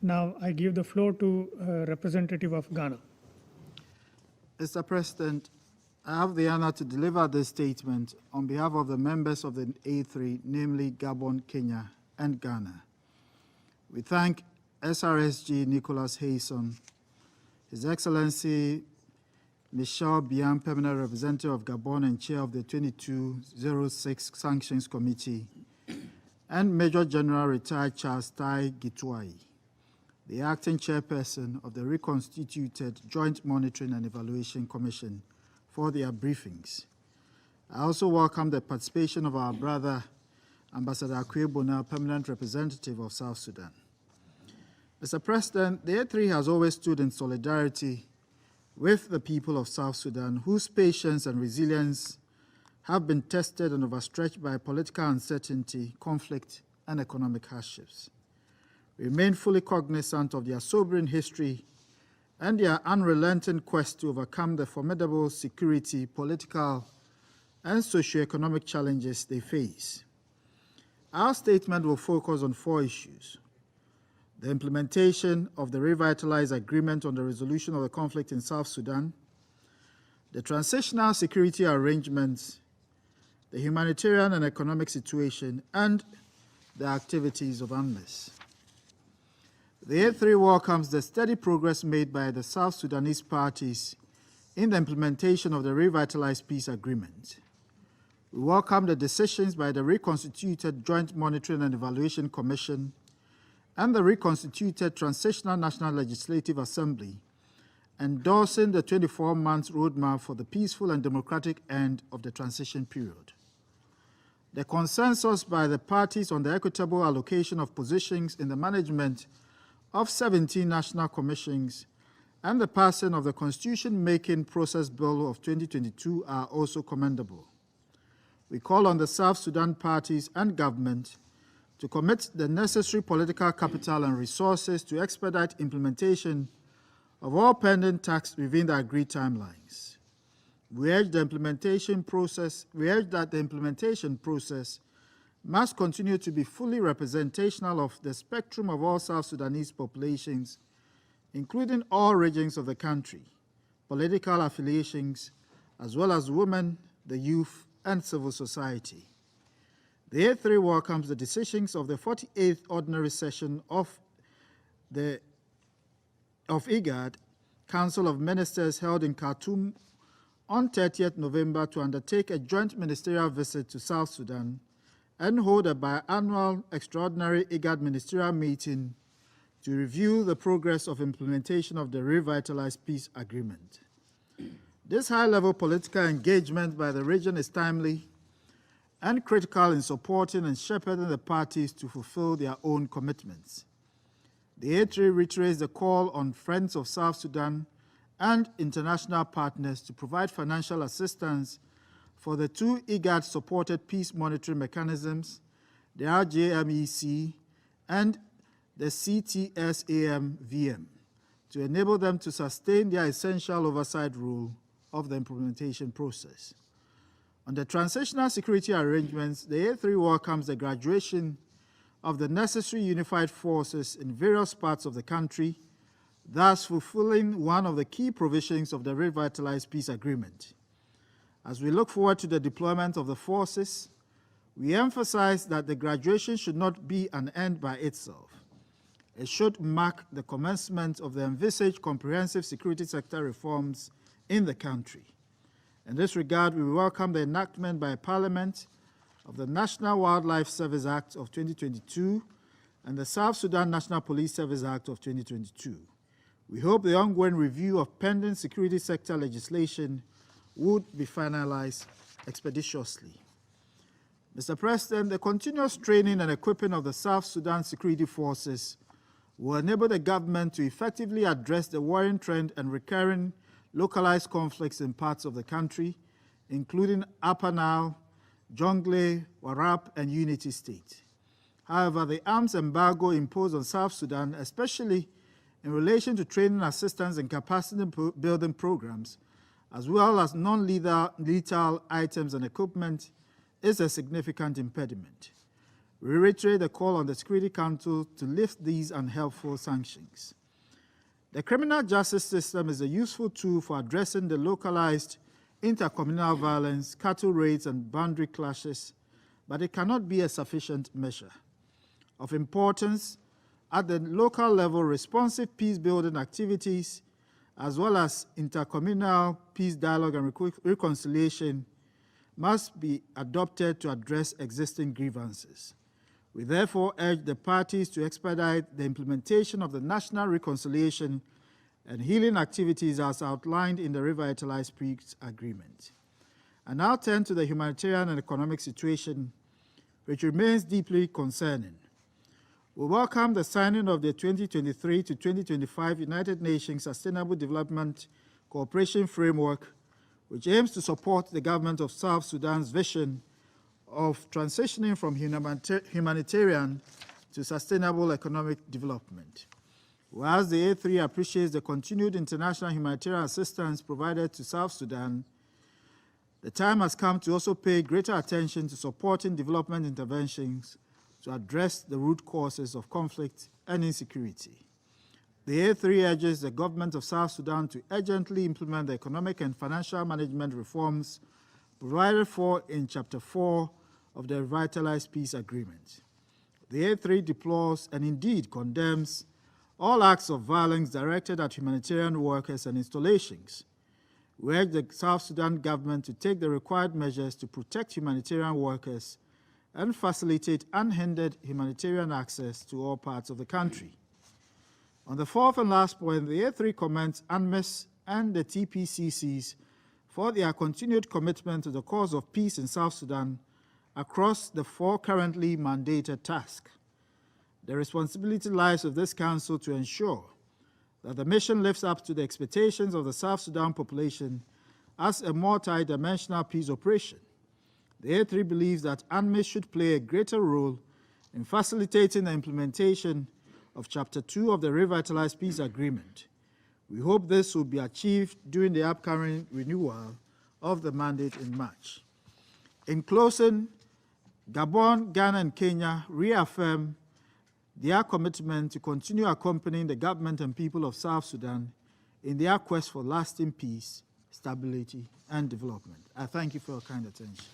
Now I give the floor to representative of Ghana. Mr. President, I have the honor to deliver this statement on behalf of the members of the A3, namely Gabon, Kenya, and Ghana. We thank SRSG Nicholas Hayson, His Excellency Michel Bian, Permanent Representative of Gabon and Chair of the 2206 Sanctions Committee, and Major General Retired Charles Tai Gitwai, the Acting Chairperson of the reconstituted Joint Monitoring and Evaluation Commission, for their briefings. I also welcome the participation of our brother, Ambassador Akwe Bona, Permanent Representative of South Sudan. Mr. President, the A3 has always stood in solidarity with the people of South Sudan, whose patience and resilience have been tested and overstretched by political uncertainty, conflict, and economic hardships. We remain fully cognizant of their sobering history and their unrelenting quest to overcome the formidable security, political, and socio-economic challenges they face. Our statement will focus on 4 issues: the implementation of the revitalized agreement on the resolution of the conflict in South Sudan, the transitional security arrangements, the humanitarian and economic situation, and the activities of UNMISS. The A3 welcomes the steady progress made by the South Sudanese parties in the implementation of the revitalized peace agreement. We welcome the decisions by the reconstituted Joint Monitoring and Evaluation Commission and the reconstituted Transitional National Legislative Assembly, endorsing the 24-month roadmap for the peaceful and democratic end of the transition period. The consensus by the parties on the equitable allocation of positions in the management of 17 national commissions and the passing of the Constitution-making Process Bill of 2022 are also commendable. We call on the South Sudan parties and government to commit the necessary political capital and resources to expedite implementation of all pending tasks within the agreed timelines. We urge that the implementation process must continue to be fully representational of the spectrum of all South Sudanese populations, including all regions of the country, political affiliations, as well as women, the youth, and civil society. The A3 welcomes the decisions of the 48th Ordinary Session of IGAD, Council of Ministers held in Khartoum on 30th November to undertake a joint ministerial visit to South Sudan and hold a biannual extraordinary IGAD ministerial meeting to review the progress of implementation of the revitalized peace agreement. This high-level political engagement by the region is timely and critical in supporting and shepherding the parties to fulfill their own commitments. The A3 reiterates the call on Friends of South Sudan and international partners to provide financial assistance for the 2 IGAD-supported peace monitoring mechanisms, the RJMEC and the CTSAM-VM, to enable them to sustain their essential oversight role of the implementation process. On the transitional security arrangements, the A3 welcomes the graduation of the necessary unified forces in various parts of the country, thus fulfilling one of the key provisions of the revitalized peace agreement. As we look forward to the deployment of the forces, we emphasize that the graduation should not be an end by itself. It should mark the commencement of the envisaged comprehensive security sector reforms in the country. In this regard, we welcome the enactment by Parliament of the National Wildlife Service Act of 2022 and the South Sudan National Police Service Act of 2022. We hope the ongoing review of pending security sector legislation would be finalized expeditiously. Mr. President, the continuous training and equipping of the South Sudan security forces will enable the government to effectively address the worrying trend and recurring localized conflicts in parts of the country, including Upper Nile, Jonglei, Warrap, and Unity State. However, the arms embargo imposed on South Sudan, especially in relation to training assistance and capacity building programs, as well as non-lethal items and equipment, is a significant impediment. We reiterate the call on the Security Council to lift these unhelpful sanctions. The criminal justice system is a useful tool for addressing the localized intercommunal violence, cattle raids, and boundary clashes, but it cannot be a sufficient measure. Of importance, at the local level, responsive peace-building activities, as well as intercommunal peace dialogue and reconciliation, must be adopted to address existing grievances. We therefore urge the parties to expedite the implementation of the national reconciliation and healing activities as outlined in the Revitalized Peace Agreement. I now turn to the humanitarian and economic situation, which remains deeply concerning. We welcome the signing of the 2023 to 2025 United Nations Sustainable Development Cooperation Framework, which aims to support the government of South Sudan's vision of transitioning from humanitarian to sustainable economic development. Whereas the A3 appreciates the continued international humanitarian assistance provided to South Sudan, the time has come to also pay greater attention to supporting development interventions to address the root causes of conflict and insecurity. The A3 urges the government of South Sudan to urgently implement the economic and financial management reforms provided for in Chapter 4 of the Revitalized Peace Agreement. The A3 deplores and indeed condemns all acts of violence directed at humanitarian workers and installations. We urge the South Sudan government to take the required measures to protect humanitarian workers and facilitate unhindered humanitarian access to all parts of the country. On the fourth and last point, the A3 commends UNMISS and the TPCCs for their continued commitment to the cause of peace in South Sudan across the 4 currently mandated tasks. The responsibility lies with this Council to ensure that the mission lives up to the expectations of the South Sudan population as a multi-dimensional peace operation. The A3 believes that UNMISS should play a greater role in facilitating the implementation of Chapter 2 of the Revitalized Peace Agreement. We hope this will be achieved during the upcoming renewal of the mandate in March. In closing, Gabon, Ghana, and Kenya reaffirm their commitment to continue accompanying the government and people of South Sudan in their quest for lasting peace, stability, and development. I thank you for your kind attention.